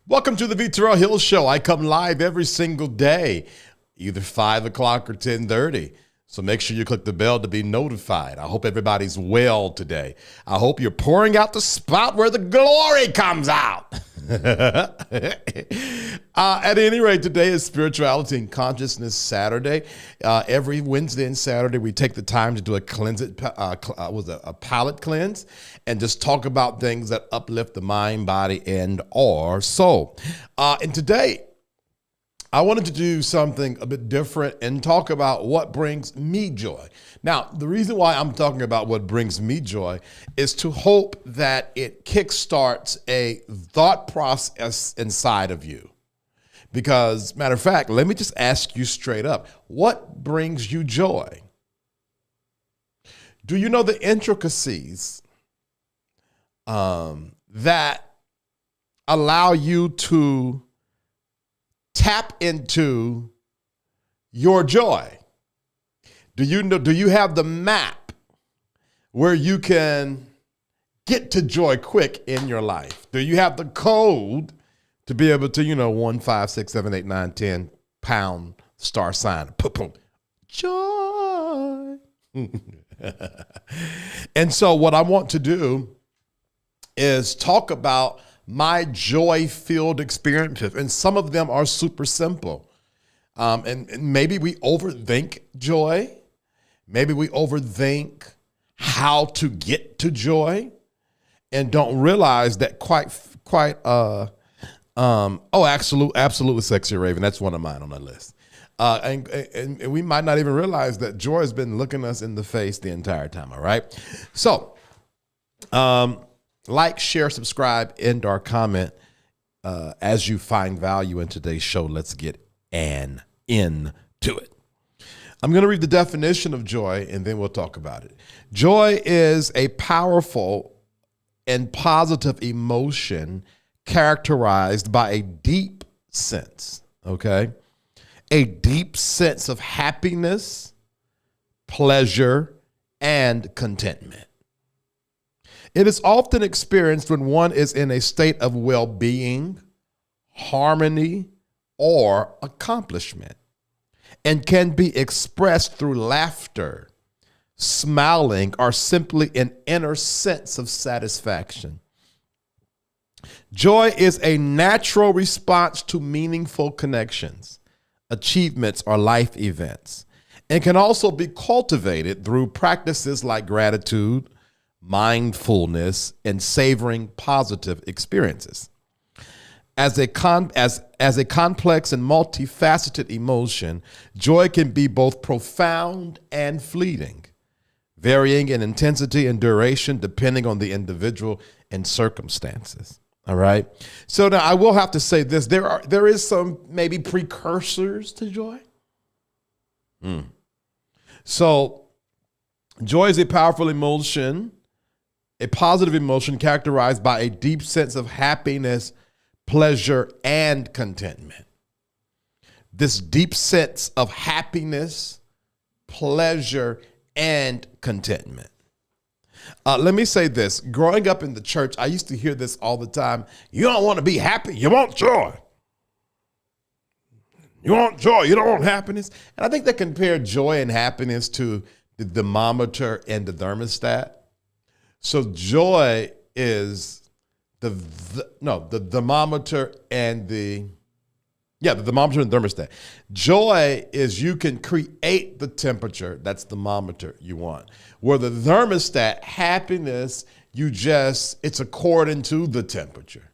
Welcome to the V. Terrell Hill Show. I come live every single day, either 5 o'clock or 10:30. So make sure you click the bell to be notified. I hope everybody's well today. I hope you're pouring out the spout where the glory comes out. At any rate, today is Spirituality and Consciousness Saturday. Every Wednesday and Saturday, we take the time to do a palate cleanse and just talk about things that uplift the mind, body, and or soul. And today, I wanted to do something a bit different and talk about what brings me joy. Now, the reason why I'm talking about what brings me joy is to hope that it kickstarts a thought process inside of you. Because, matter of fact, let me just ask you straight up, what brings you joy? Do you know the intricacies that allow you to tap into your joy? Do you have the map where you can get to joy quick in your life? Do you have the code to be able to, 1, 5, 6, 7, 8, 9, 10 pound star sign, joy? And so what I want to do is talk about my joy-filled experiences, and some of them are super simple. And maybe we overthink joy. Maybe we overthink how to get to joy, and don't realize that absolutely Sexy Raven. That's one of mine on that list. And we might not even realize that joy has been looking us in the face the entire time. All right. So, like, share, subscribe, end our comment as you find value in today's show. Let's get into it. I'm going to read the definition of joy, and then we'll talk about it. Joy is a powerful and positive emotion characterized by a deep sense, a deep sense of happiness, pleasure, and contentment. It is often experienced when one is in a state of well-being, harmony, or accomplishment, and can be expressed through laughter, smiling, or simply an inner sense of satisfaction. Joy is a natural response to meaningful connections, achievements, or life events, and can also be cultivated through practices like gratitude, mindfulness, and savoring positive experiences. As a complex and multifaceted emotion, joy can be both profound and fleeting, varying in intensity and duration depending on the individual and circumstances. All right. So now I will have to say this: there is some maybe precursors to joy. So joy is a powerful emotion, a positive emotion characterized by a deep sense of happiness, pleasure, and contentment. This deep sense of happiness, pleasure, and contentment. Let me say this. Growing up in the church, I used to hear this all the time. You don't want to be happy. You want joy. You want joy. You don't want happiness. And I think they compare joy and happiness to the thermometer and the thermostat. So joy is the thermometer and the thermometer and thermostat. Joy is you can create the temperature, that's the thermometer you want. Where the thermostat, happiness, it's according to the temperature.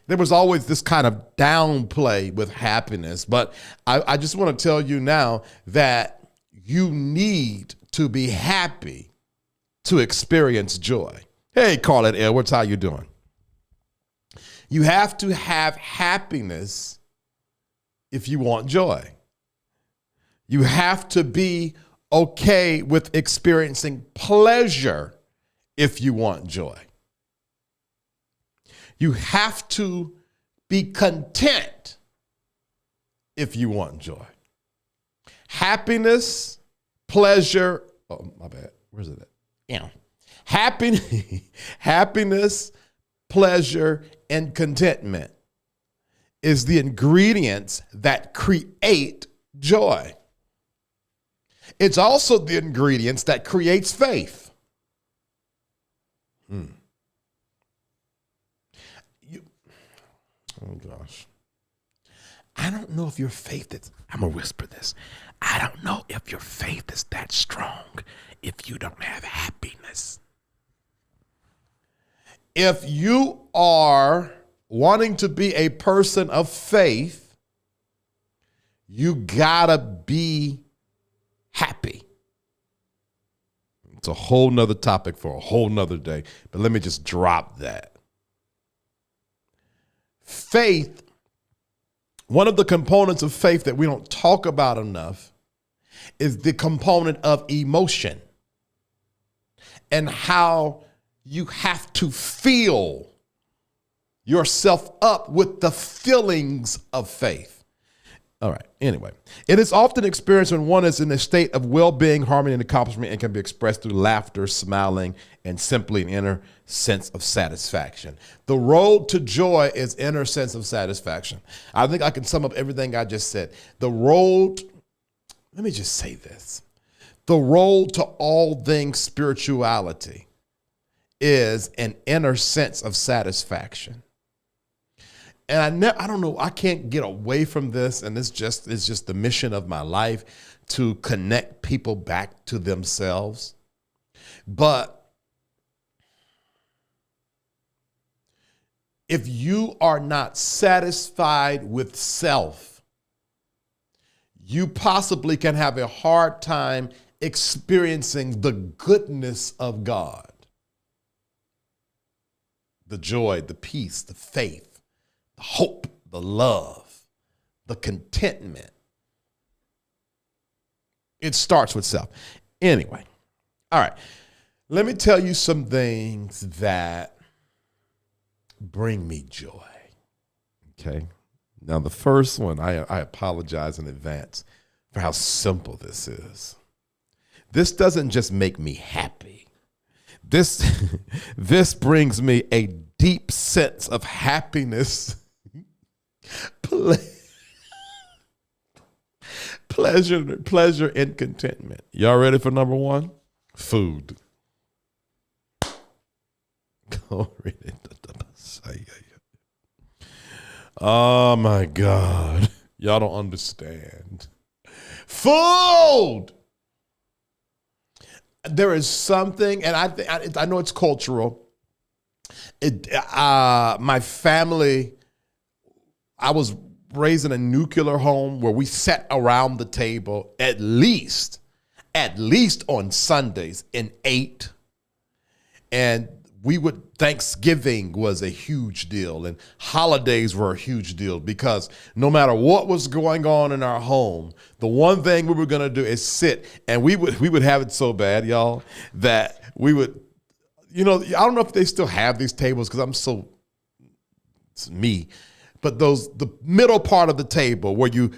There was always this kind of downplay with happiness, but I just want to tell you now that you need to be happy to experience joy. Hey, Carlette Edwards, how you doing? You have to have happiness if you want joy. You have to be okay with experiencing pleasure if you want joy. You have to be content if you want joy. Happiness, pleasure, oh, my bad. Where's it at? Yeah. Happiness, pleasure, and contentment is the ingredients that create joy. It's also the ingredients that creates faith. Oh gosh. I don't know if your faith is, I'm going to whisper this. I don't know if your faith is that strong if you don't have happiness. If you are wanting to be a person of faith, you gotta be happy. It's a whole nother topic for a whole nother day, but let me just drop that. Faith, one of the components of faith that we don't talk about enough is the component of emotion and how you have to fill yourself up with the feelings of faith. All right. Anyway, it is often experienced when one is in a state of well-being, harmony, and accomplishment, and can be expressed through laughter, smiling, and simply an inner sense of satisfaction. The road to joy is inner sense of satisfaction. I think I can sum up everything I just said. Let me just say this. The road to all things spirituality is an inner sense of satisfaction. And I don't know, I can't get away from this, and it's just the mission of my life to connect people back to themselves. But if you are not satisfied with self, you possibly can have a hard time experiencing the goodness of God. The joy, the peace, the faith, the hope, the love, the contentment. It starts with self. Anyway, all right. Let me tell you some things that bring me joy. Okay. Now, the first one, I apologize in advance for how simple this is. This doesn't just make me happy. This brings me a deep sense of happiness, pleasure, and contentment. Y'all ready for number one? Food. Oh my God. Y'all don't understand. Food! There is something, and I know it's cultural. My family I was raised in a nuclear home where we sat around the table at least on Sundays and ate. And Thanksgiving was a huge deal, and holidays were a huge deal, because no matter what was going on in our home, the one thing we were going to do is sit, and we would have it so bad, y'all, that we would, I don't know if they still have these tables, because it's me, but the middle part of the table where you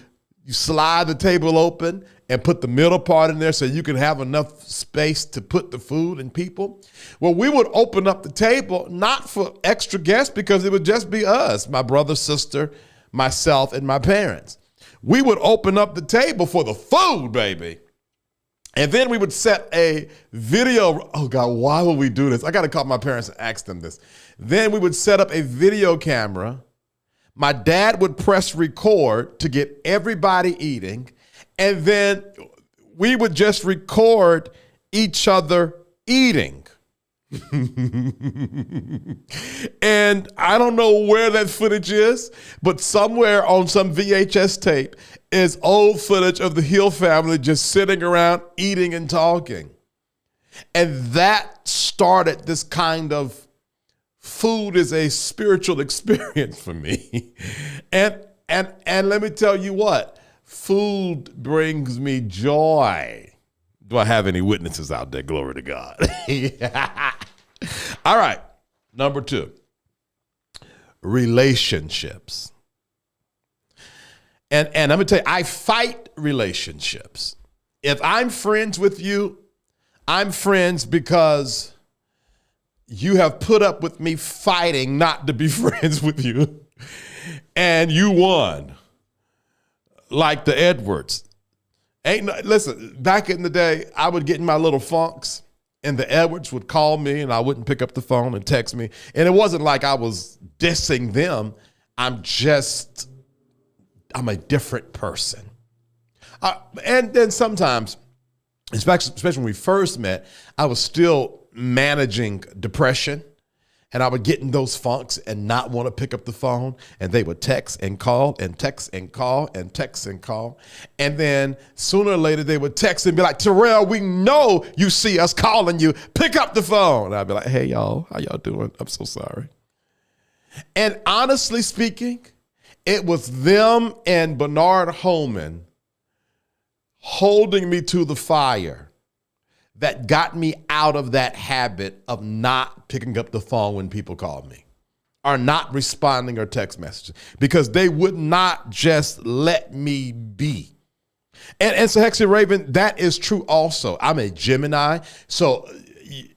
slide the table open and put the middle part in there so you can have enough space to put the food and people. Well, we would open up the table, not for extra guests, because it would just be us, my brother, sister, myself, and my parents. We would open up the table for the food, baby. And then we would set a video. Oh God, why would we do this? I got to call my parents and ask them this. Then we would set up a video camera. My dad would press record to get everybody eating. And then we would just record each other eating. And I don't know where that footage is, but somewhere on some VHS tape is old footage of the Hill family just sitting around eating and talking. And that started this kind of food is a spiritual experience for me. And let me tell you what, food brings me joy. Do I have any witnesses out there? Glory to God. All right. Number 2, relationships. And I'm going to tell you, I fight relationships. If I'm friends with you, I'm friends because you have put up with me fighting not to be friends with you. And you won. Like the Edwards. Listen, back in the day, I would get in my little funks, and the Edwards would call me, and I wouldn't pick up the phone and text me. And it wasn't like I was dissing them. I'm a different person. And then sometimes, especially when we first met, I was still managing depression. And I would get in those funks and not want to pick up the phone. And they would text and call and text and call and text and call. And then sooner or later they would text and be like, Terrell, we know you see us calling you. Pick up the phone. And I'd be like, hey, y'all, how y'all doing? I'm so sorry. And honestly speaking, it was them and Bernard Holman holding me to the fire that got me out of that habit of not picking up the phone when people called me, or not responding or text messages, because they would not just let me be. And so, Hexie Raven, that is true also. I'm a Gemini, so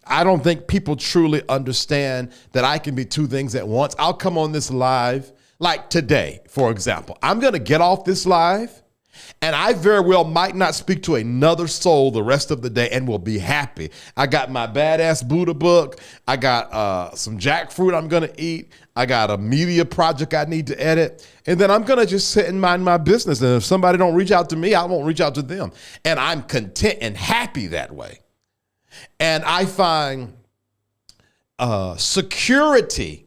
I don't think people truly understand that I can be two things at once. I'll come on this live, like today, for example. I'm going to get off this live, and I very well might not speak to another soul the rest of the day and will be happy. I got my badass Buddha book. I got some jackfruit I'm going to eat. I got a media project I need to edit. And then I'm going to just sit and mind my business. And if somebody don't reach out to me, I won't reach out to them. And I'm content and happy that way. And I find security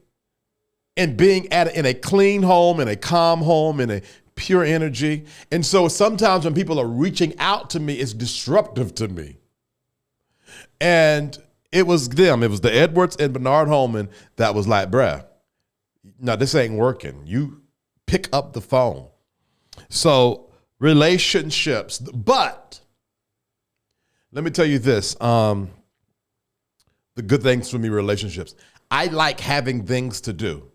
in being in a clean home, in a calm home, in a pure energy. And so sometimes when people are reaching out to me, it's disruptive to me. And it was them. It was the Edwards and Bernard Holman that was like, bruh, no, this ain't working. You pick up the phone. So relationships. But let me tell you this. The good things for me, relationships. I like having things to do.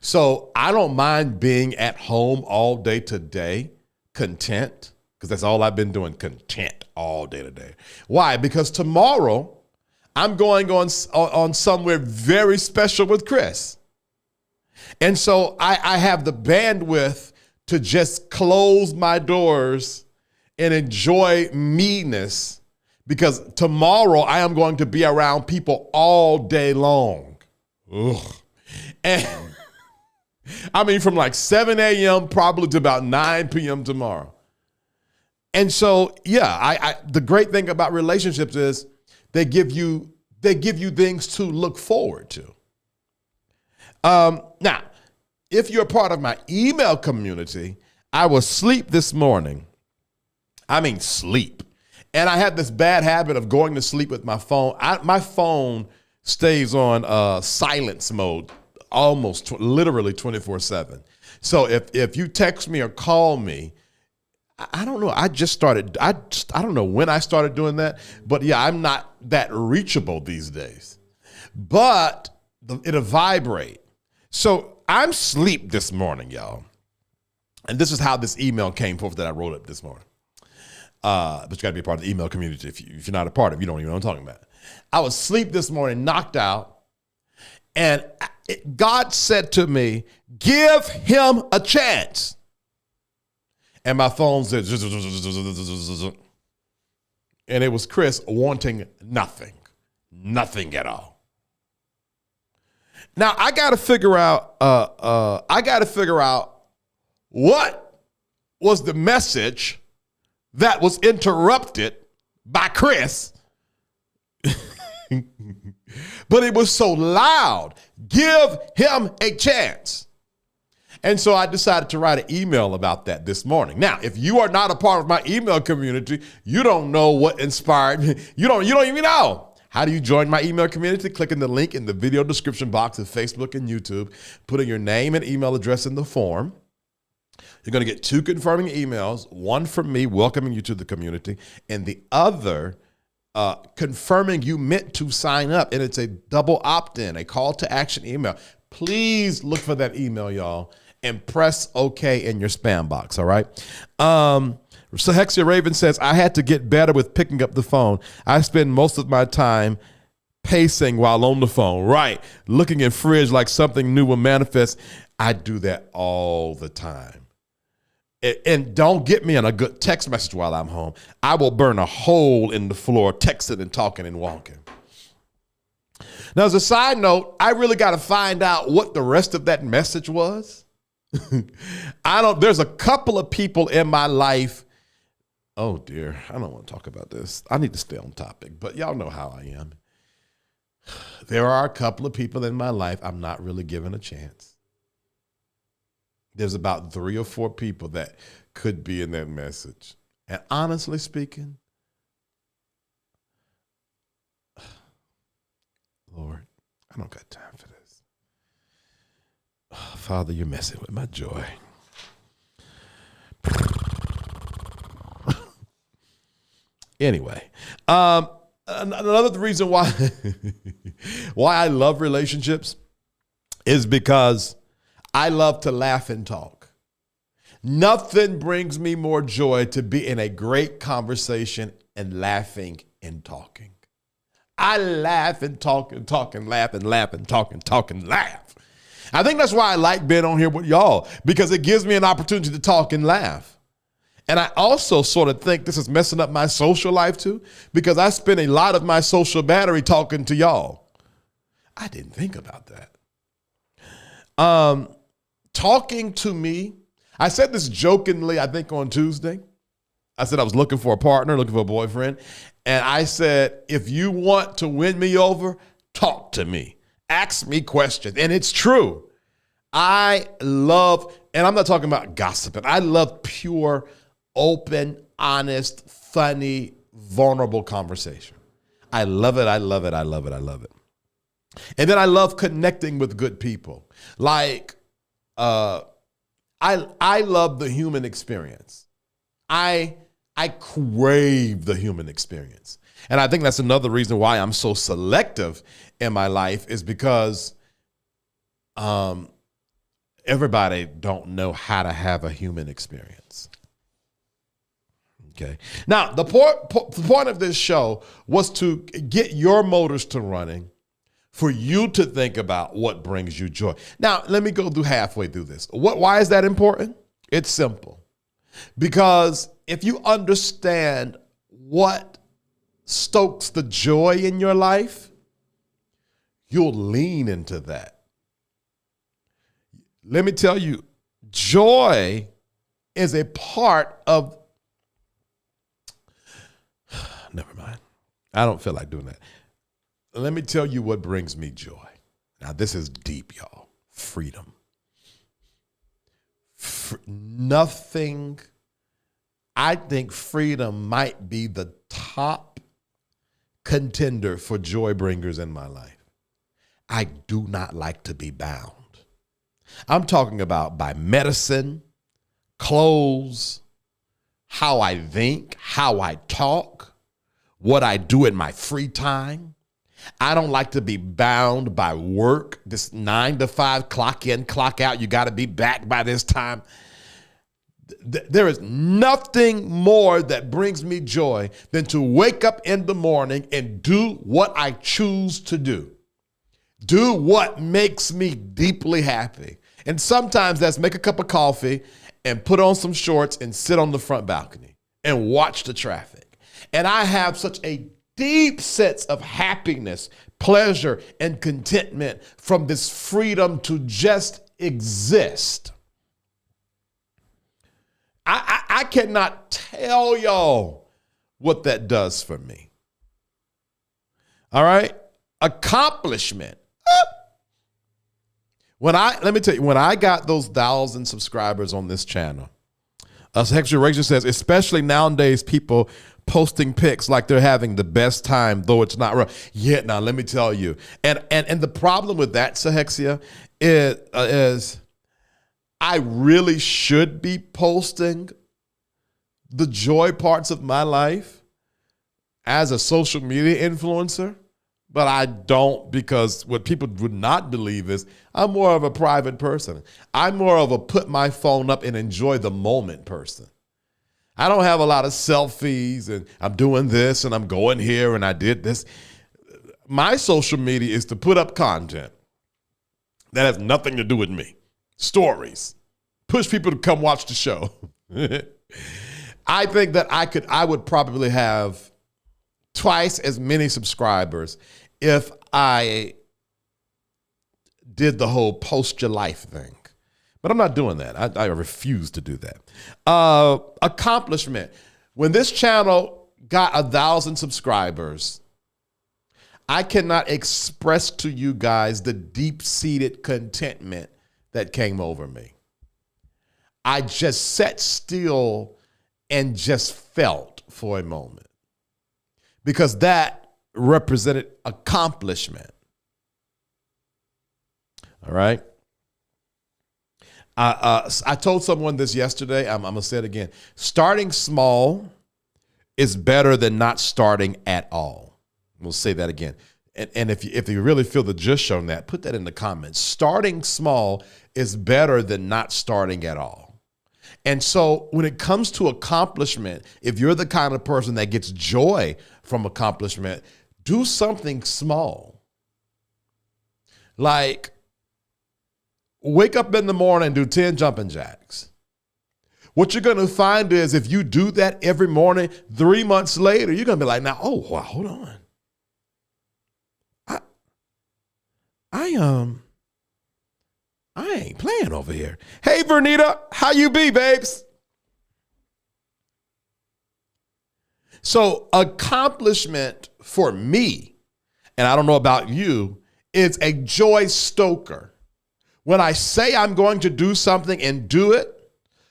So I don't mind being at home all day today, content, because that's all I've been doing, content all day today. Why? Because tomorrow I'm going on somewhere very special with Chris. And so I have the bandwidth to just close my doors and enjoy me-ness, because tomorrow I am going to be around people all day long. Ugh. And I mean, from like 7 a.m. probably to about 9 p.m. tomorrow. And so, yeah, the great thing about relationships is they give you things to look forward to. Now, if you're a part of my email community, I was asleep this morning. I mean, sleep. And I had this bad habit of going to sleep with my phone. My phone stays on silence mode almost literally 24/7. So if you text me or call me, I don't know. I don't know when I started doing that, but yeah, I'm not that reachable these days. But it'll vibrate. So I'm asleep this morning, y'all. And this is how this email came forth that I wrote up this morning. But you got to be a part of the email community. If you're not a part of it, you don't even know what I'm talking about. I was asleep this morning, knocked out, and God said to me, give him a chance. And my phone said, and it was Chris wanting nothing at all. Now I got to figure out what was the message that was interrupted by Chris. But it was so loud. Give him a chance. And so I decided to write an email about that this morning. Now, if you are not a part of my email community, you don't know what inspired me. You don't even know. How do you join my email community? Clicking the link in the video description box of Facebook and YouTube, putting your name and email address in the form. You're going to get 2 confirming emails, one from me welcoming you to the community, and the other confirming you meant to sign up. And it's a double opt-in, a call to action email. Please look for that email, y'all, and press OK in your spam box, all right? So Hexia Raven says, I had to get better with picking up the phone. I spend most of my time pacing while on the phone, right? Looking in fridge like something new will manifest. I do that all the time. And don't get me in a good text message while I'm home. I will burn a hole in the floor, texting and talking and walking. Now, as a side note, I really got to find out what the rest of that message was. There's a couple of people in my life. Oh dear, I don't want to talk about this. I need to stay on topic, but y'all know how I am. There are a couple of people in my life I'm not really giving a chance. There's about 3 or 4 people that could be in that message. And honestly speaking, Lord, I don't got time for this. Father, you're messing with my joy. Anyway, another reason why I love relationships is because I love to laugh and talk. Nothing brings me more joy to be in a great conversation and laughing and talking. I laugh and talk and talk and laugh and laugh and talk and talk and laugh. I think that's why I like being on here with y'all, because it gives me an opportunity to talk and laugh. And I also sort of think this is messing up my social life too, because I spend a lot of my social battery talking to y'all. I didn't think about that. Talking to me, I said this jokingly, I think on Tuesday. I said I was looking for a partner, looking for a boyfriend. And I said, if you want to win me over, talk to me. Ask me questions. And it's true. I love, and I'm not talking about gossiping. I love pure, open, honest, funny, vulnerable conversation. I love it. I love it. I love it. I love it. And then I love connecting with good people. Like, I love the human experience. I crave the human experience. And I think that's another reason why I'm so selective in my life, is because everybody don't know how to have a human experience. Okay. Now, the point of this show was to get your motors to running, for you to think about what brings you joy. Now, let me go through halfway through this. Why is that important? It's simple. Because if you understand what stokes the joy in your life, you'll lean into that. Let me tell you, joy is a part of, never mind. I don't feel like doing that. Let me tell you what brings me joy. Now, this is deep, y'all. Freedom. nothing. I think freedom might be the top contender for joy bringers in my life. I do not like to be bound. I'm talking about by medicine, clothes, how I think, how I talk, what I do in my free time. I don't like to be bound by work, this 9 to 5, clock in, clock out. You got to be back by this time. There is nothing more that brings me joy than to wake up in the morning and do what I choose to do. Do what makes me deeply happy. And sometimes that's make a cup of coffee and put on some shorts and sit on the front balcony and watch the traffic. And I have such a deep sense of happiness, pleasure, and contentment from this freedom to just exist. I cannot tell y'all what that does for me. All right? Accomplishment. Let me tell you, when I got those 1,000 subscribers on this channel, Hexuration says, especially nowadays, people posting pics like they're having the best time, though it's not real. Yeah, now let me tell you. And the problem with that, Sahexia, is I really should be posting the joy parts of my life as a social media influencer, but I don't, because what people would not believe is I'm more of a private person. I'm more of a put my phone up and enjoy the moment person. I don't have a lot of selfies and I'm doing this and I'm going here and I did this. My social media is to put up content that has nothing to do with me. Stories. Push people to come watch the show. I think that I would probably have twice as many subscribers if I did the whole post your life thing. But I'm not doing that. I refuse to do that. Accomplishment. When this channel got 1,000 subscribers, I cannot express to you guys the deep-seated contentment that came over me. I just sat still and just felt for a moment, because that represented accomplishment. All right. I told someone this yesterday. I'm going to say it again. Starting small is better than not starting at all. We'll say that again. And if you really feel the gist on that, put that in the comments. Starting small is better than not starting at all. And so when it comes to accomplishment, if you're the kind of person that gets joy from accomplishment, do something small. Like, wake up in the morning and do 10 jumping jacks. What you're going to find is if you do that every morning, 3 months later, you're going to be like, now, oh, well, hold on. I ain't playing over here. Hey, Vernita, how you be, babes? So accomplishment for me, and I don't know about you, is a joy stoker. When I say I'm going to do something and do it,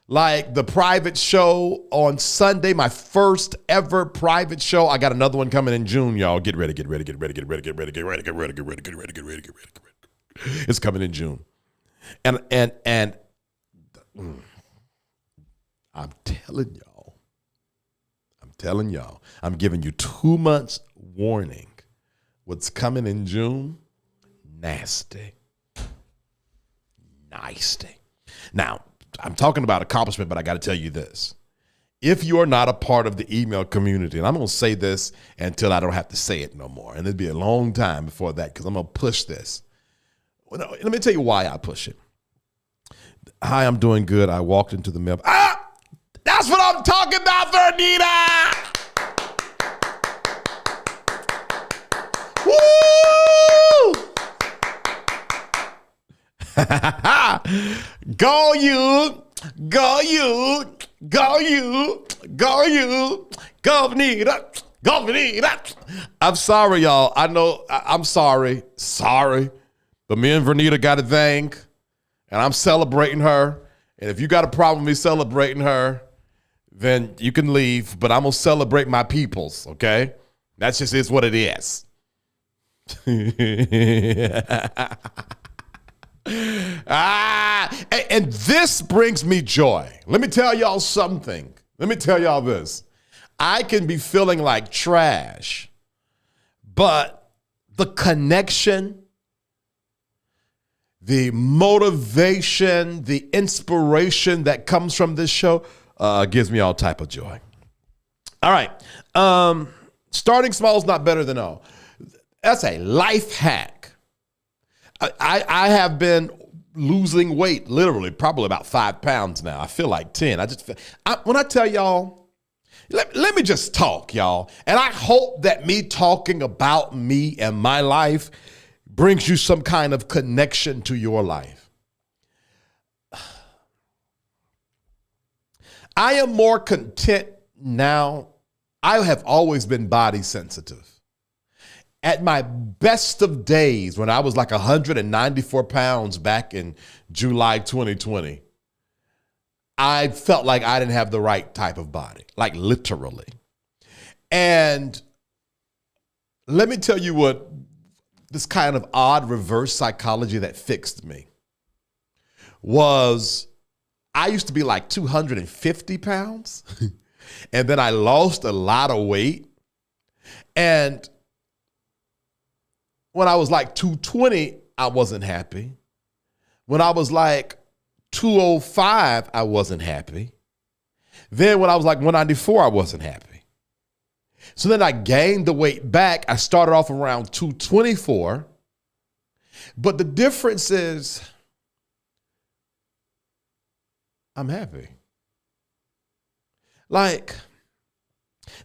like the private show on Sunday, my first ever private show. I got another one coming in June, y'all. Get ready, get ready, get ready, get ready, get ready, get ready, get ready, get ready, get ready, get ready, get ready, get ready. It's coming in June. And I'm telling y'all, I'm giving you 2 months warning. What's coming in June? Nasty. Now, I'm talking about accomplishment, but I got to tell you this. If you are not a part of the email community, and I'm going to say this until I don't have to say it no more, and it'll be a long time before that because I'm going to push this. Well, let me tell you why I push it. Hi, I'm doing good. I walked into the mail. That's what I'm talking about, Vernita! Woo! Go you, go you, go you, go you, go Vernita, go Vernita. I'm sorry, y'all. I know I'm sorry. But me and Vernita got a thing, and I'm celebrating her. And if you got a problem with me celebrating her, then you can leave, but I'm going to celebrate my peoples, okay? That just is what it is. And this brings me joy. Let me tell y'all something. Let me tell y'all this. I can be feeling like trash, but the connection, the motivation, the inspiration that comes from this show gives me all type of joy. All right. Starting small is not better than all. That's a life hack. I have been losing weight, literally, probably about 5 pounds now. I feel like 10. When I tell y'all, let me just talk, y'all. And I hope that me talking about me and my life brings you some kind of connection to your life. I am more content now. I have always been body sensitive. At my best of days, when I was like 194 pounds back in July 2020, I felt like I didn't have the right type of body, like literally. And let me tell you what this kind of odd reverse psychology that fixed me was. I used to be like 250 pounds, and then I lost a lot of weight. And when I was like 220, I wasn't happy. When I was like 205, I wasn't happy. Then when I was like 194, I wasn't happy. So then I gained the weight back. I started off around 224. But the difference is I'm happy. Like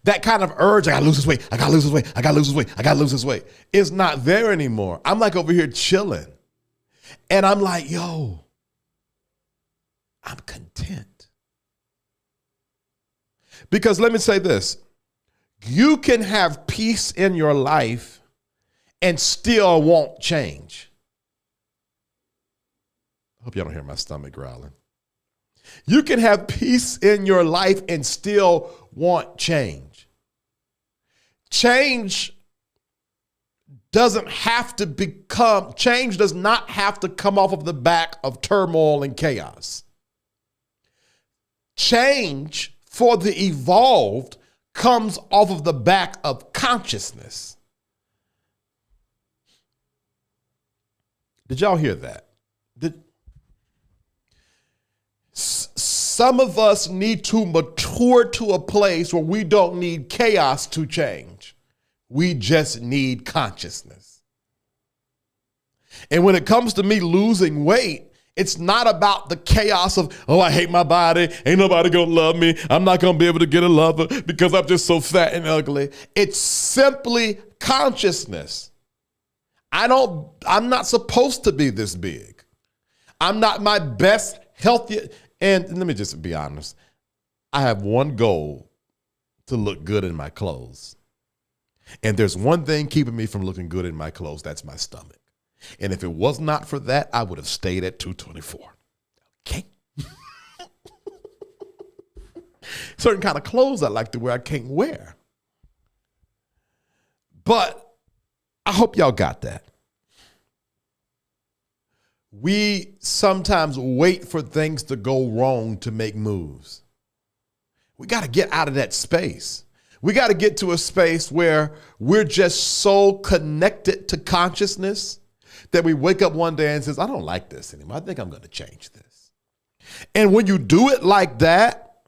that kind of urge, I gotta lose this weight, I gotta lose this weight, I gotta lose this weight, I gotta lose this weight, is not there anymore. I'm like over here chilling. And I'm like, yo, I'm content. Because let me say this, you can have peace in your life and still won't change. I hope y'all don't hear my stomach growling. You can have peace in your life and still want change. Change does not have to come off of the back of turmoil and chaos. Change for the evolved comes off of the back of consciousness. Did y'all hear that? Some of us need to mature to a place where we don't need chaos to change. We just need consciousness. And when it comes to me losing weight, it's not about the chaos of, oh, I hate my body. Ain't nobody gonna love me. I'm not gonna be able to get a lover because I'm just so fat and ugly. It's simply consciousness. I'm not supposed to be this big. I'm not my best, healthiest. And let me just be honest. I have one goal, to look good in my clothes. And there's one thing keeping me from looking good in my clothes. That's my stomach. And if it was not for that, I would have stayed at 224. Okay. Certain kind of clothes I like to wear, I can't wear. But I hope y'all got that. We sometimes wait for things to go wrong to make moves. We got to get out of that space. We got to get to a space where we're just so connected to consciousness that we wake up one day and says, I don't like this anymore. I think I'm going to change this. And when you do it like that,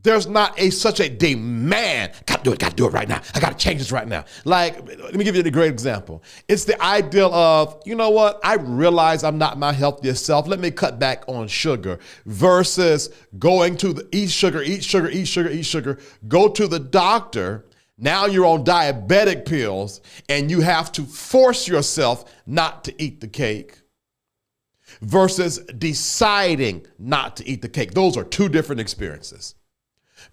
there's not such a demand. Got to do it right now. I got to change this right now. Like, let me give you a great example. It's the ideal of, you know what? I realize I'm not my healthiest self. Let me cut back on sugar versus going to eat sugar. Go to the doctor. Now you're on diabetic pills and you have to force yourself not to eat the cake versus deciding not to eat the cake. Those are two different experiences.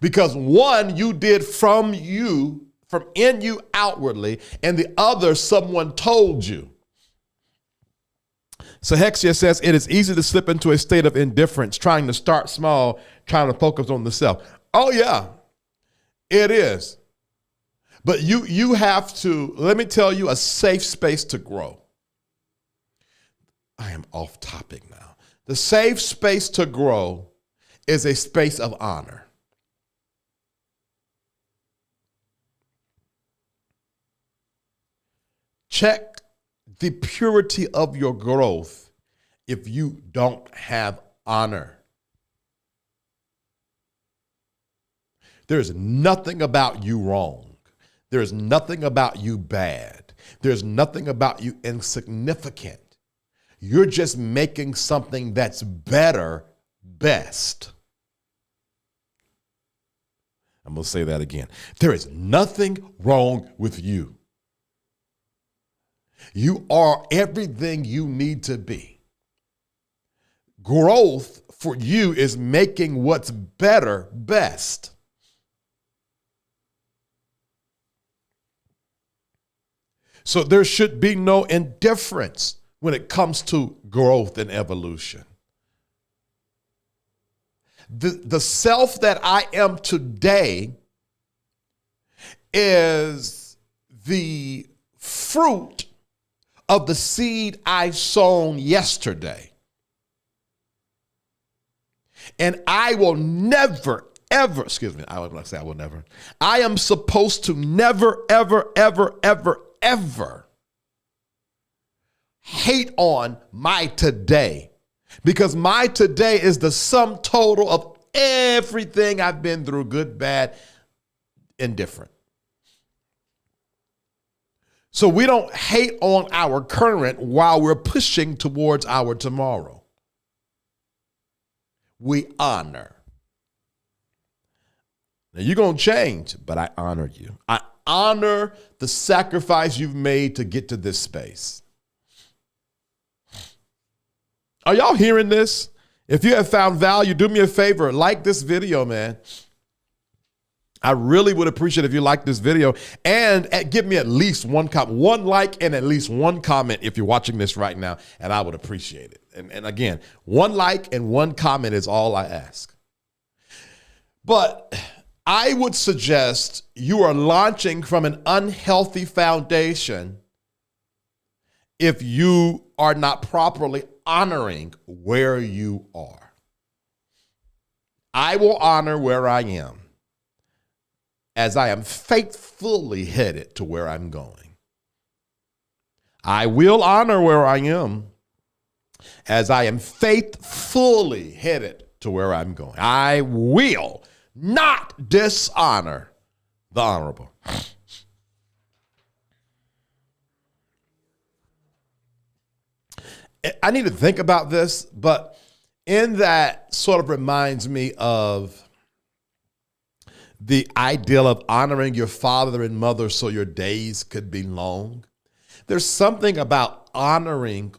Because one you did from in you outwardly, and the other someone told you. So Hexia says it is easy to slip into a state of indifference, trying to start small, trying to focus on the self. Oh yeah, it is. But you have to, let me tell you, a safe space to grow. I am off topic now. The safe space to grow is a space of honor. Check the purity of your growth if you don't have honor. There's nothing about you wrong. There's nothing about you bad. There's nothing about you insignificant. You're just making something that's better best. I'm going to say that again. There is nothing wrong with you. You are everything you need to be. Growth for you is making what's better best. So there should be no indifference when it comes to growth and evolution. The self that I am today is the fruit of the seed I sown yesterday. And I will never, ever, I would like to say I will never. I am supposed to never, ever, ever, ever, ever hate on my today, because my today is the sum total of everything I've been through, good, bad, indifferent. So we don't hate on our current while we're pushing towards our tomorrow. We honor. Now you're going to change, but I honor you. I honor the sacrifice you've made to get to this space. Are y'all hearing this? If you have found value, do me a favor, like this video, man. I really would appreciate if you like this video, and give me at least one like and at least one comment if you're watching this right now, and I would appreciate it. And again, one like and one comment is all I ask. But I would suggest you are launching from an unhealthy foundation if you are not properly honoring where you are. I will honor where I am, as I am faithfully headed to where I'm going. I will honor where I am, as I am faithfully headed to where I'm going. I will not dishonor the honorable. I need to think about this, but in that sort of reminds me of the ideal of honoring your father and mother so your days could be long. There's something about honoring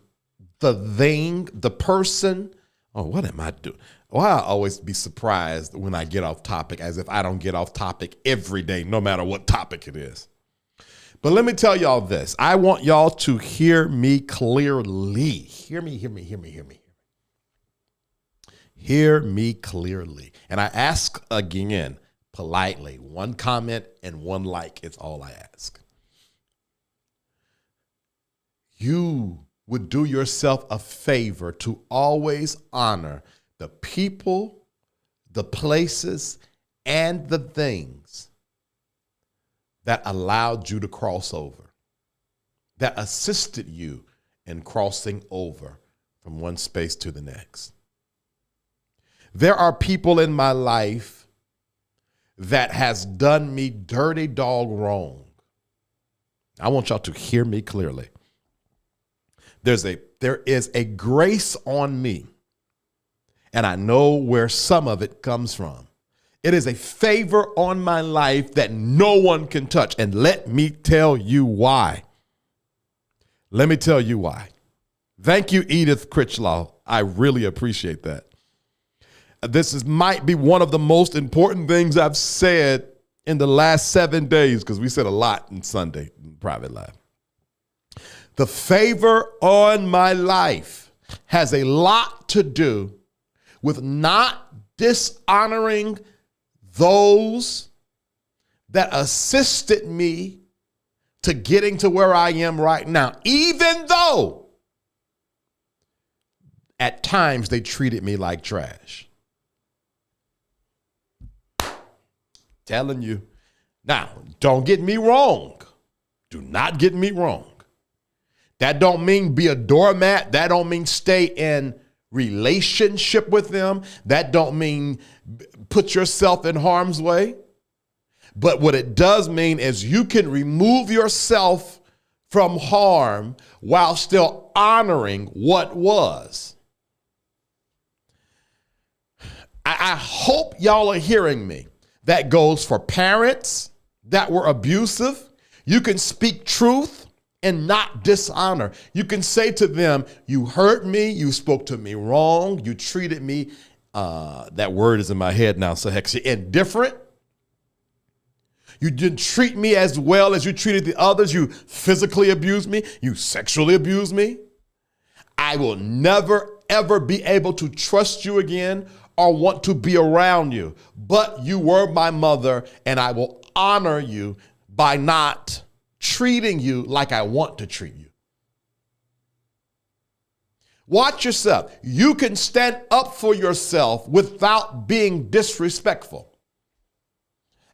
the thing, the person. Oh, what am I doing? Why I always be surprised when I get off topic, as if I don't get off topic every day, no matter what topic it is. But let me tell y'all this. I want y'all to hear me clearly. Hear me. Hear me clearly. And I ask again, politely, one comment and one like, it's all I ask. You would do yourself a favor to always honor the people, the places, and the things that allowed you to cross over, that assisted you in crossing over from one space to the next. There are people in my life that has done me dirty dog wrong. I want y'all to hear me clearly. There is a grace on me, and I know where some of it comes from. It is a favor on my life that no one can touch. And let me tell you why. Let me tell you why. Thank you, Edith Critchlaw. I really appreciate that. This might be one of the most important things I've said in the last 7 days, because we said a lot in Sunday in private life. The favor on my life has a lot to do with not dishonoring those that assisted me to getting to where I am right now, even though at times they treated me like trash. Telling you. Now, don't get me wrong. Do not get me wrong. That don't mean be a doormat. That don't mean stay in relationship with them. That don't mean put yourself in harm's way. But what it does mean is you can remove yourself from harm while still honoring what was. I hope y'all are hearing me. That goes for parents that were abusive. You can speak truth and not dishonor. You can say to them, you hurt me, you spoke to me wrong, you treated me, that word is in my head now, so heck, indifferent. You didn't treat me as well as you treated the others. You physically abused me. You sexually abused me. I will never, ever be able to trust you again or want to be around you. But you were my mother, and I will honor you by not treating you like I want to treat you. Watch yourself. You can stand up for yourself without being disrespectful.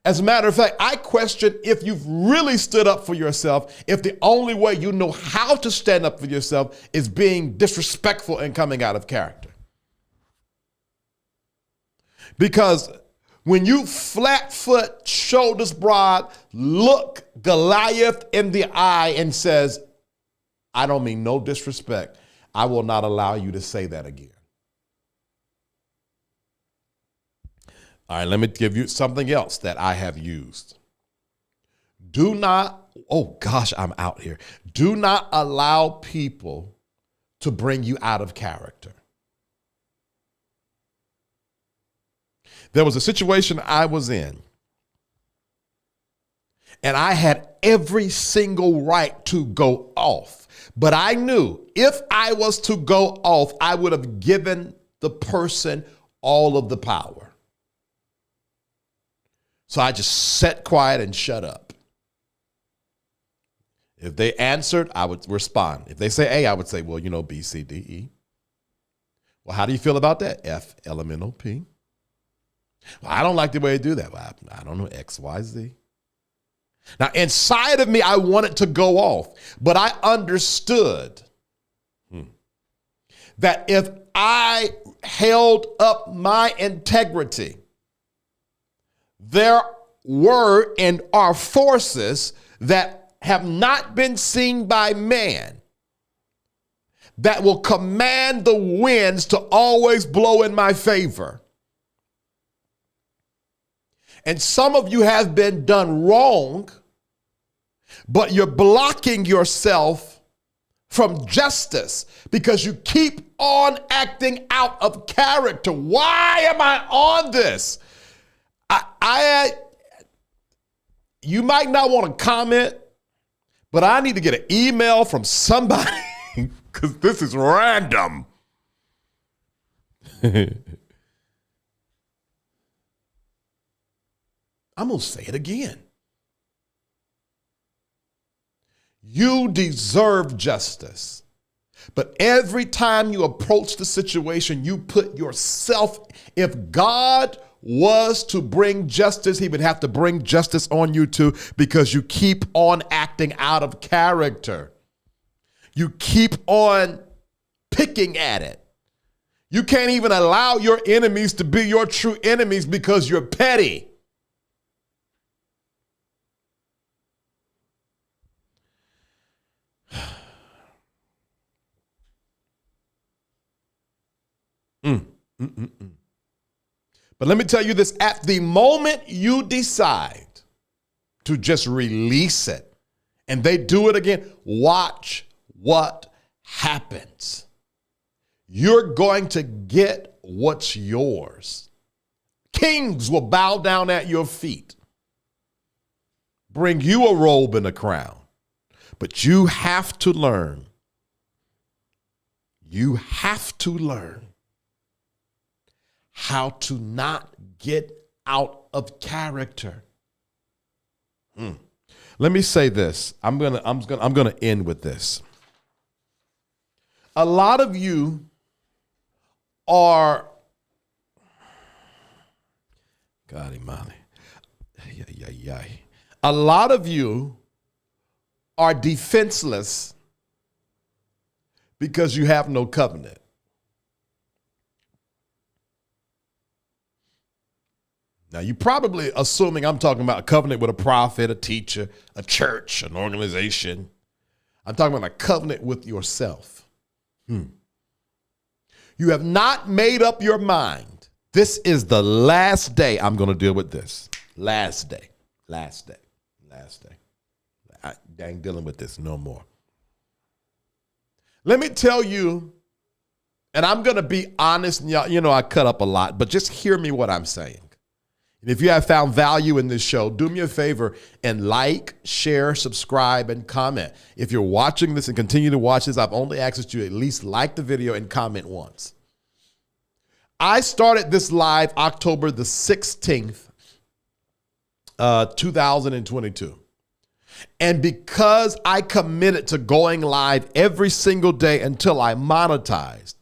As a matter of fact, I question if you've really stood up for yourself, if the only way you know how to stand up for yourself is being disrespectful and coming out of character. Because when you flat foot, shoulders broad, look Goliath in the eye and says, I don't mean no disrespect, I will not allow you to say that again. All right, let me give you something else that I have used. Do not, oh gosh, I'm out here. Do not allow people to bring you out of character. There was a situation I was in, and I had every single right to go off. But I knew if I was to go off, I would have given the person all of the power. So I just sat quiet and shut up. If they answered, I would respond. If they say A, I would say, well, you know, B, C, D, E. Well, how do you feel about that? F, elemental P. Well, I don't like the way they do that. Well, I don't know, X, Y, Z. Now, inside of me, I wanted to go off, but I understood that if I held up my integrity, there were and are forces that have not been seen by man that will command the winds to always blow in my favor. And some of you have been done wrong, but you're blocking yourself from justice because you keep on acting out of character. Why am I on this? You might not want to comment, but I need to get an email from somebody because this is random. I'm going to say it again. You deserve justice. But every time you approach the situation, you put yourself, if God was to bring justice, he would have to bring justice on you too, because you keep on acting out of character. You keep on picking at it. You can't even allow your enemies to be your true enemies because you're petty. But let me tell you this, at the moment you decide to just release it and they do it again, watch what happens. You're going to get what's yours. Kings will bow down at your feet, bring you a robe and a crown, but you have to learn You have to learn how to not get out of character. Let me say this. I'm gonna end with this. A lot of you are, God Imani. A lot of you are defenseless because you have no covenant. Now, you're probably assuming I'm talking about a covenant with a prophet, a teacher, a church, an organization. I'm talking about a covenant with yourself. You have not made up your mind. This is the last day I'm going to deal with this. Last day. I ain't dealing with this no more. Let me tell you, and I'm going to be honest, and y'all, you know I cut up a lot, but just hear me what I'm saying. And if you have found value in this show, do me a favor and like, share, subscribe, and comment. If you're watching this and continue to watch this, I've only asked that you at least like the video and comment once. I started this live October the 16th, 2022. And because I committed to going live every single day until I monetized,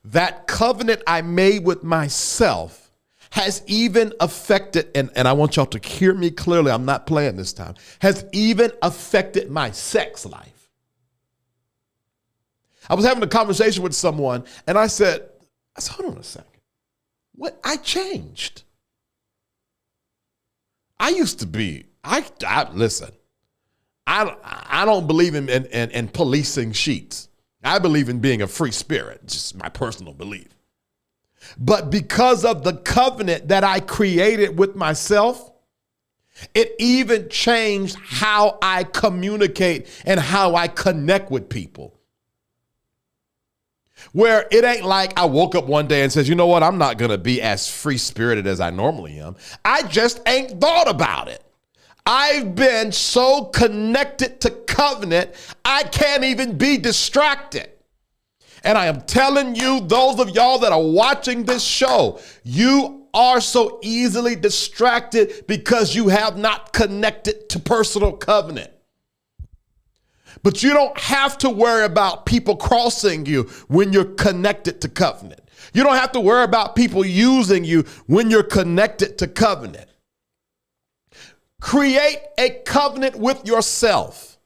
that covenant I made with myself has even affected, and I want y'all to hear me clearly, I'm not playing this time, has even affected my sex life. I was having a conversation with someone, and I said, hold on a second. What? I changed. I used to be, listen, I don't believe in policing sheets. I believe in being a free spirit, just my personal belief. But because of the covenant that I created with myself, it even changed how I communicate and how I connect with people. Where it ain't like I woke up one day and says, you know what, I'm not going to be as free-spirited as I normally am. I just ain't thought about it. I've been so connected to covenant, I can't even be distracted. And I am telling you, those of y'all that are watching this show, you are so easily distracted because you have not connected to personal covenant. But you don't have to worry about people crossing you when you're connected to covenant. You don't have to worry about people using you when you're connected to covenant. Create a covenant with yourself.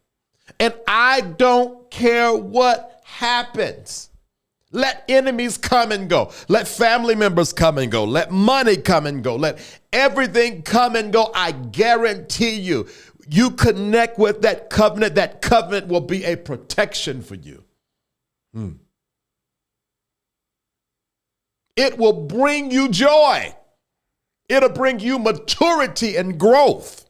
And I don't care what happens. Let enemies come and go. Let family members come and go. Let money come and go. Let everything come and go. I guarantee you, you connect with that covenant will be a protection for you. It will bring you joy. It'll bring you maturity and growth.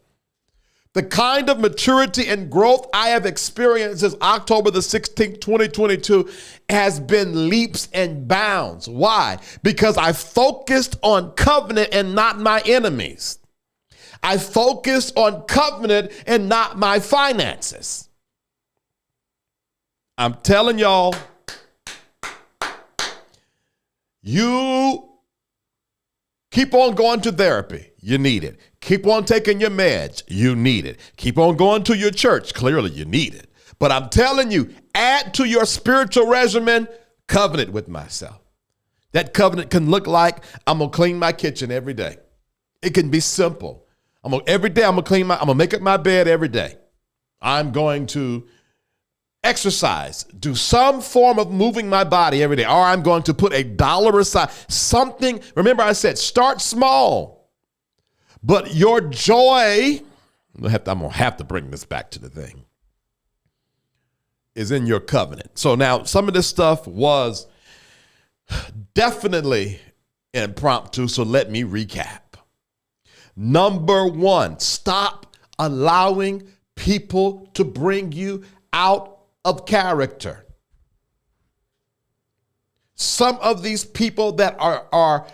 The kind of maturity and growth I have experienced since October the 16th, 2022 has been leaps and bounds. Why? Because I focused on covenant and not my enemies. I focused on covenant and not my finances. I'm telling y'all, you keep on going to therapy. You need it. Keep on taking your meds. You need it. Keep on going to your church. Clearly, you need it. But I'm telling you, add to your spiritual regimen, covenant with myself. That covenant can look like I'm going to clean my kitchen every day. It can be simple. Every day I'm going to make up my bed every day. I'm going to exercise, do some form of moving my body every day, or I'm going to put $1 aside. Something, remember I said, start small. But your joy, I'm going to have to bring this back to the thing, is in your covenant. So now some of this stuff was definitely impromptu, so let me recap. Number one, stop allowing people to bring you out of character. Some of these people that are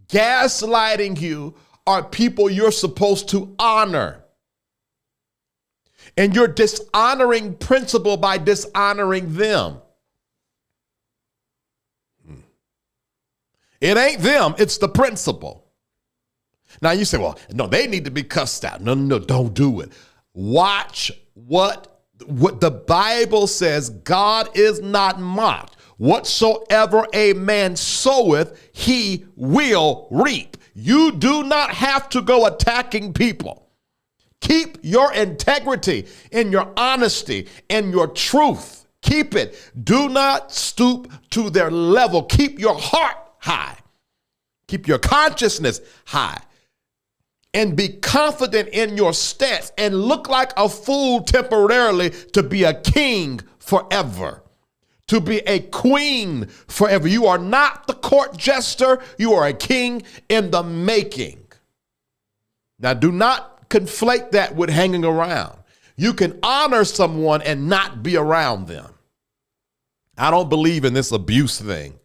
gaslighting you are people you're supposed to honor. And you're dishonoring principle by dishonoring them. It ain't them, it's the principle. Now you say, well, no, they need to be cussed out. No, don't do it. Watch what the Bible says. God is not mocked. Whatsoever a man soweth, he will reap. You do not have to go attacking people. Keep your integrity and your honesty and your truth. Keep it. Do not stoop to their level. Keep your heart high. Keep your consciousness high. And be confident in your stance and look like a fool temporarily to be a king forever, to be a queen forever. You are not the court jester. You are a king in the making. Now, do not conflate that with hanging around. You can honor someone and not be around them. I don't believe in this abuse thing.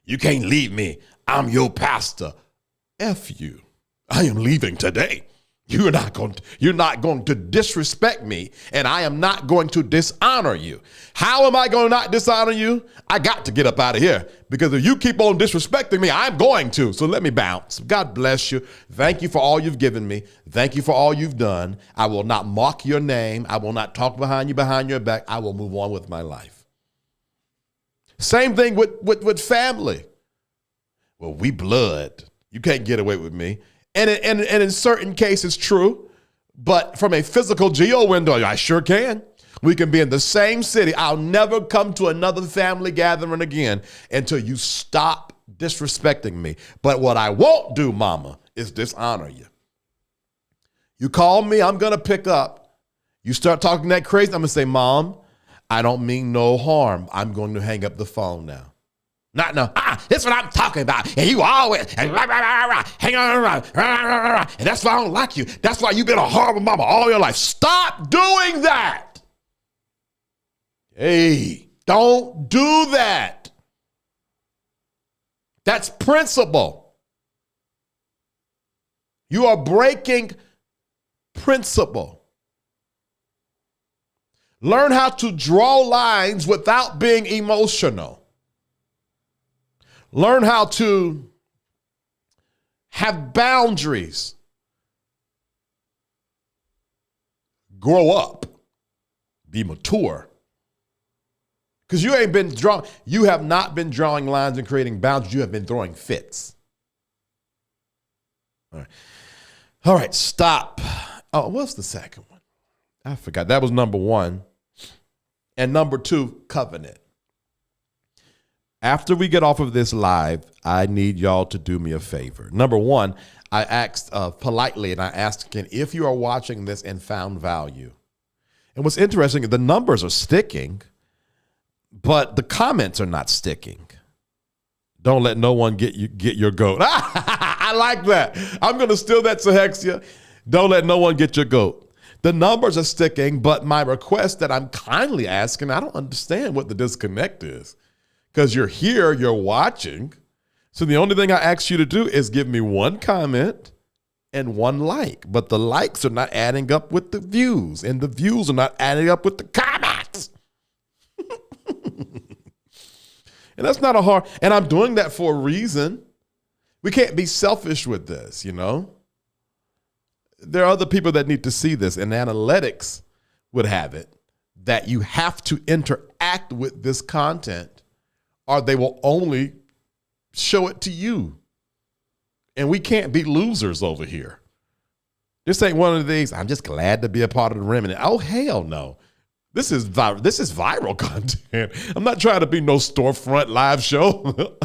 You can't leave me. I'm your pastor. F you. I am leaving today. You're not going to disrespect me, and I am not going to dishonor you. How am I going to not dishonor you? I got to get up out of here, because if you keep on disrespecting me, I'm going to. So let me bounce. God bless you. Thank you for all you've given me. Thank you for all you've done. I will not mock your name. I will not talk behind your back. I will move on with my life. Same thing with family. Well, we blood. You can't get away with me. And in certain cases, true. But from a physical geo window, I sure can. We can be in the same city. I'll never come to another family gathering again until you stop disrespecting me. But what I won't do, mama, is dishonor you. You call me, I'm going to pick up. You start talking that crazy, I'm going to say, Mom, I don't mean no harm. I'm going to hang up the phone now. Not no. This is what I'm talking about. And you always hang on, and that's why I don't like you. That's why you've been a horrible mama all your life. Stop doing that. Hey, don't do that. That's principle. You are breaking principle. Learn how to draw lines without being emotional. Learn how to have boundaries. Grow up. Be mature. Because you have not been drawing lines and creating boundaries. You have been throwing fits. All right, stop. Oh, what's the second one? I forgot. That was number one. And number two, covenant. After we get off of this live, I need y'all to do me a favor. Number one, I asked politely, and I asked again, if you are watching this and found value. And what's interesting, the numbers are sticking, but the comments are not sticking. Don't let no one get your goat. I like that. I'm going to steal that, Sahexia. Don't let no one get your goat. The numbers are sticking, but my request that I'm kindly asking, I don't understand what the disconnect is. Because you're here, you're watching. So the only thing I ask you to do is give me one comment and one like. But the likes are not adding up with the views, and the views are not adding up with the comments. And that's not a hard, and I'm doing that for a reason. We can't be selfish with this, you know. There are other people that need to see this, and analytics would have it that you have to interact with this content, or they will only show it to you. And we can't be losers over here. This ain't one of these, I'm just glad to be a part of the remnant. Oh, hell no. This is viral content. I'm not trying to be no storefront live show.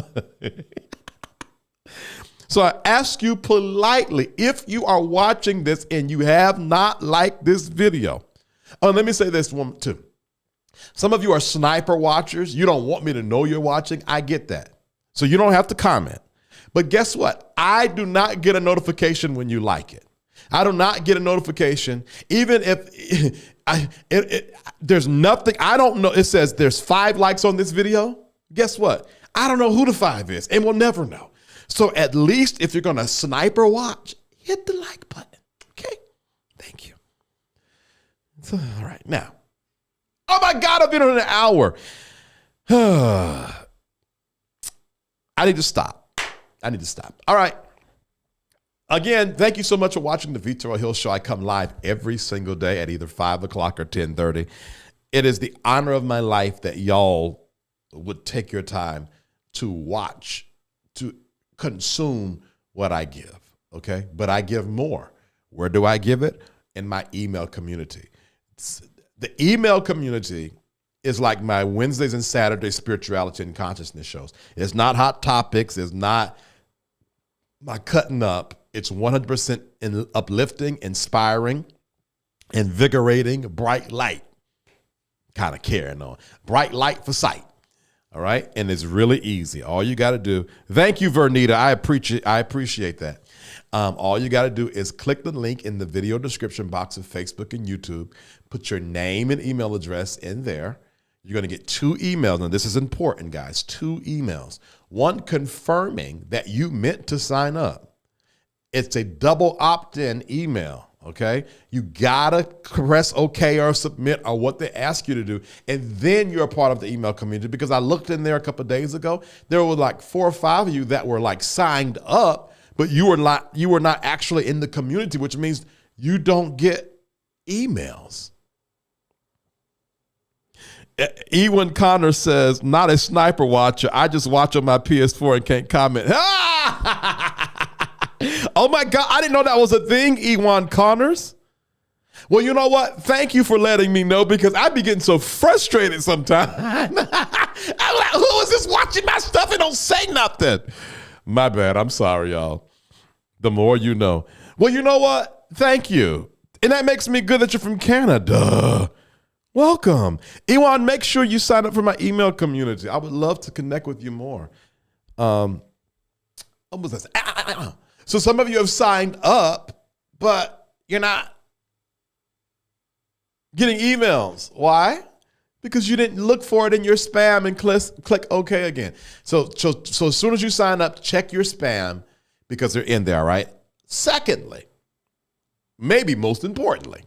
So I ask you politely, if you are watching this and you have not liked this video. Oh, let me say this one too. Some of you are sniper watchers. You don't want me to know you're watching. I get that. So you don't have to comment. But guess what? I do not get a notification when you like it. I do not get a notification, even if there's nothing. I don't know. It says there's 5 likes on this video. Guess what? I don't know who the 5 is, and we'll never know. So at least if you're going to sniper watch, hit the like button. Okay? Thank you. So, all right. Now, oh my God, I've been on an hour. I need to stop. I need to stop. All right. Again, thank you so much for watching the Vitor Hill Show. I come live every single day at either 5 o'clock or 10:30. It is the honor of my life that y'all would take your time to watch, to consume what I give, okay? But I give more. Where do I give it? In my email community. The email community is like my Wednesdays and Saturdays spirituality and consciousness shows. It's not hot topics. It's not my cutting up. It's 100% uplifting, inspiring, invigorating, bright light. Kind of carrying on. Bright light for sight. All right. And it's really easy. All you got to do. Thank you, Vernita. I appreciate that. All you got to do is click the link in the video description box of Facebook and YouTube. Put your name and email address in there. You're going to get 2 emails. Now, this is important, guys. 2 emails. One confirming that you meant to sign up. It's a double opt-in email. Okay, you gotta press OK or submit or what they ask you to do, and then you're a part of the email community. Because I looked in there a couple of days ago, there were like 4 or 5 of you that were like signed up, but you were not actually in the community, which means you don't get emails. Ewan Connor says, "Not a sniper watcher. I just watch on my PS4 and can't comment." Oh my God, I didn't know that was a thing, Ewan Connors. Well, you know what? Thank you for letting me know, because I be getting so frustrated sometimes. I'm like, who is this watching my stuff and don't say nothing? My bad. I'm sorry, y'all. The more you know. Well, you know what? Thank you. And that makes me good that you're from Canada. Welcome. Ewan, make sure you sign up for my email community. I would love to connect with you more. What was this? So some of you have signed up, but you're not getting emails. Why? Because you didn't look for it in your spam and click OK again. So as soon as you sign up, check your spam, because they're in there, right? Secondly, maybe most importantly,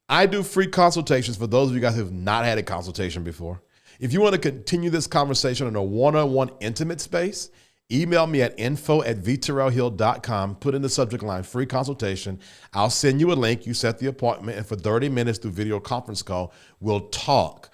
I do free consultations for those of you guys who have not had a consultation before. If you want to continue this conversation in a one-on-one intimate space, email me at info@vitorelhill.com. Put in the subject line, free consultation. I'll send you a link. You set the appointment, and for 30 minutes through video conference call, we'll talk.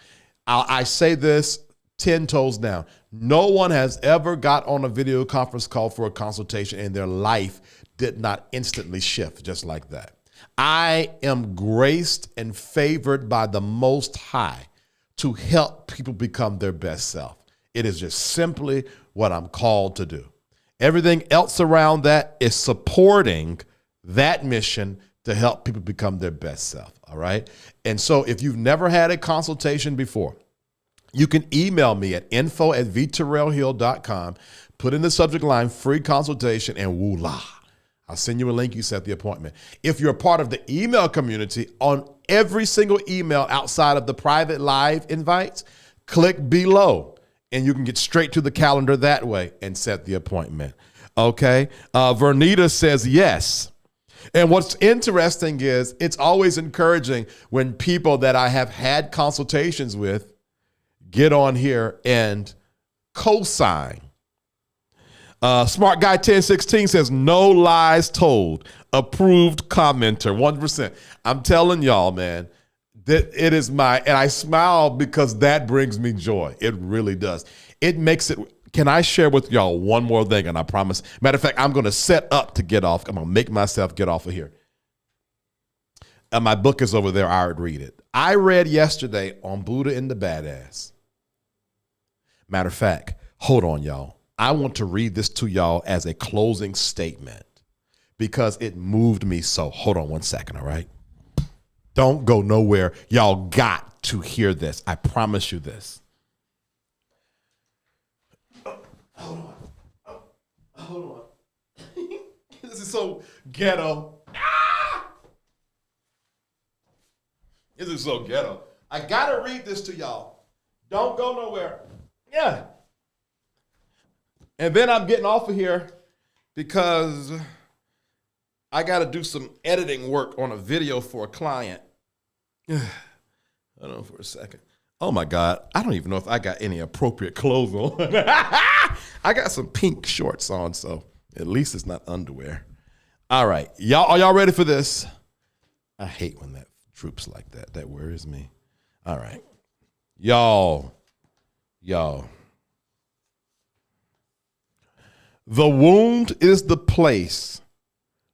I say this 10 toes down. No one has ever got on a video conference call for a consultation and their life did not instantly shift just like that. I am graced and favored by the Most High to help people become their best self. It is just simply what I'm called to do. Everything else around that is supporting that mission to help people become their best self, all right? And so if you've never had a consultation before, you can email me at info@vitorelhill.com, put in the subject line, free consultation, and voila, I'll send you a link. You set the appointment. If you're a part of the email community, on every single email outside of the private live invites, click below. And you can get straight to the calendar that way and set the appointment. Okay. Vernita says yes. And what's interesting is it's always encouraging when people that I have had consultations with get on here and co-sign. Smart Guy 1016 says no lies told. Approved commenter, 1%. I'm telling y'all, man. That it is and I smile because that brings me joy. It really does. It makes it. Can I share with y'all one more thing? And I promise. Matter of fact, I'm going to set up to get off. I'm going to make myself get off of here. And my book is over there. I would read it. I read yesterday on Buddha and the Badass. Matter of fact, hold on, y'all. I want to read this to y'all as a closing statement because it moved me so. Hold on one second, all right? Don't go nowhere. Y'all got to hear this. I promise you this. Hold on. This is so ghetto. This is so ghetto. I got to read this to y'all. Don't go nowhere. Yeah. And then I'm getting off of here because I got to do some editing work on a video for a client. Hold on for a second. Oh my God. I don't even know if I got any appropriate clothes on. I I got some pink shorts on, so at least it's not underwear. All right. Are y'all ready for this? I hate when that droops like that. That worries me. All right. Y'all. The wound is the place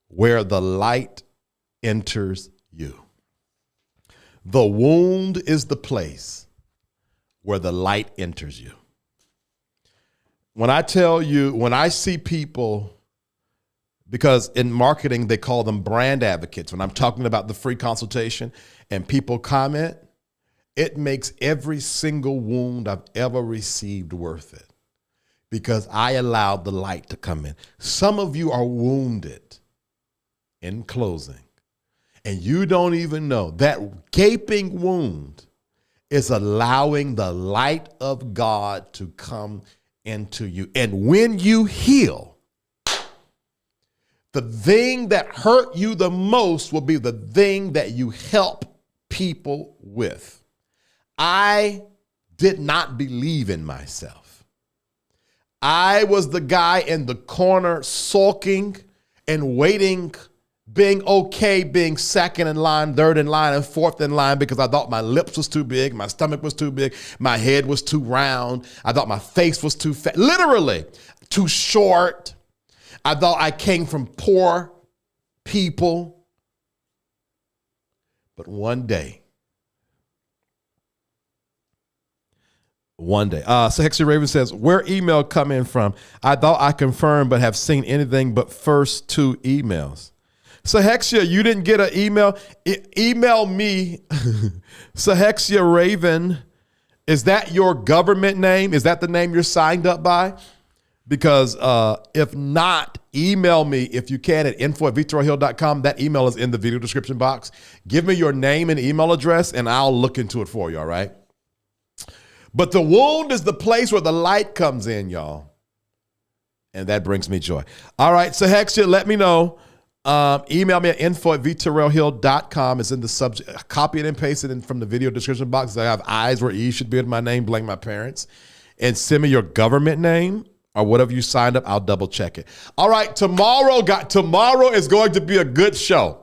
where the light enters you. The wound is the place where the light enters you. When I tell you, when I see people, because in marketing, they call them brand advocates. When I'm talking about the free consultation and people comment, it makes every single wound I've ever received worth it because I allowed the light to come in. Some of you are wounded in closing, and you don't even know that gaping wound is allowing the light of God to come into you. And when you heal, the thing that hurt you the most will be the thing that you help people with. I did not believe in myself. I was the guy in the corner sulking and waiting, being okay, being second in line, third in line, and fourth in line because I thought my lips was too big, my stomach was too big, my head was too round. I thought my face was too fat, literally too short. I thought I came from poor people. But one day, so Hexy Raven says, where email come in from? I thought I confirmed, but have seen anything but first two emails. So Hexia, you didn't get an email? Email me, Sahexia Raven. Is that your government name? Is that the name you're signed up by? Because if not, email me if you can at info@victorhill.com. That email is in the video description box. Give me your name and email address, and I'll look into it for you, all right? But the wound is the place where the light comes in, y'all. And that brings me joy. All right, so Hexia, let me know. Email me at info@victorhill.com. It's in the subject. Copy it and paste it in from the video description box. I have eyes where E should be in my name, blame my parents. And send me your government name or whatever you signed up. I'll double check it. All right, tomorrow is going to be a good show.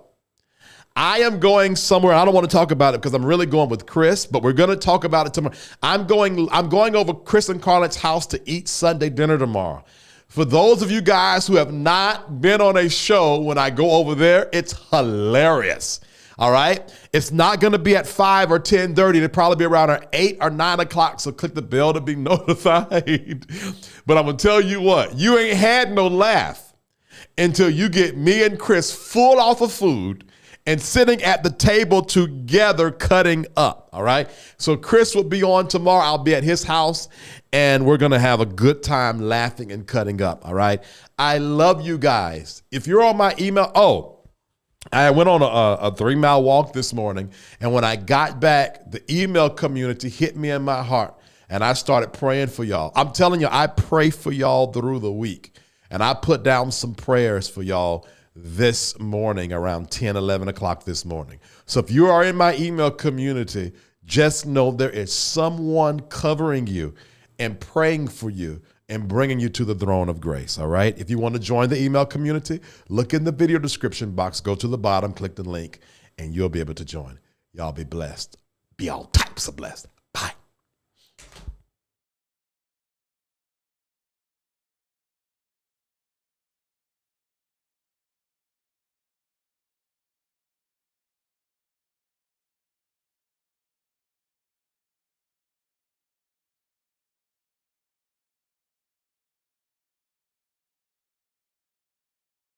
I am going somewhere. I don't want to talk about it because I'm really going with Chris, but we're going to talk about it tomorrow. I'm going over Chris and Carlet's house to eat Sunday dinner tomorrow. For those of you guys who have not been on a show when I go over there, it's hilarious. All right? It's not going to be at 5 or 10:30. It'll probably be around 8 or 9 o'clock, so click the bell to be notified. But I'm going to tell you what, you ain't had no laugh until you get me and Chris full off of food and sitting at the table together cutting up, all right? So Chris will be on tomorrow. I'll be at his house, and we're going to have a good time laughing and cutting up, all right? I love you guys. If you're on my email, I went on a 3-mile walk this morning, and when I got back, the email community hit me in my heart, and I started praying for y'all. I'm telling you, I pray for y'all through the week, and I put down some prayers for y'all this morning around 10, 11 o'clock this morning. So if you are in my email community, just know there is someone covering you and praying for you and bringing you to the throne of grace, all right? If you want to join the email community, look in the video description box, go to the bottom, click the link, and you'll be able to join. Y'all be blessed. Be all types of blessed.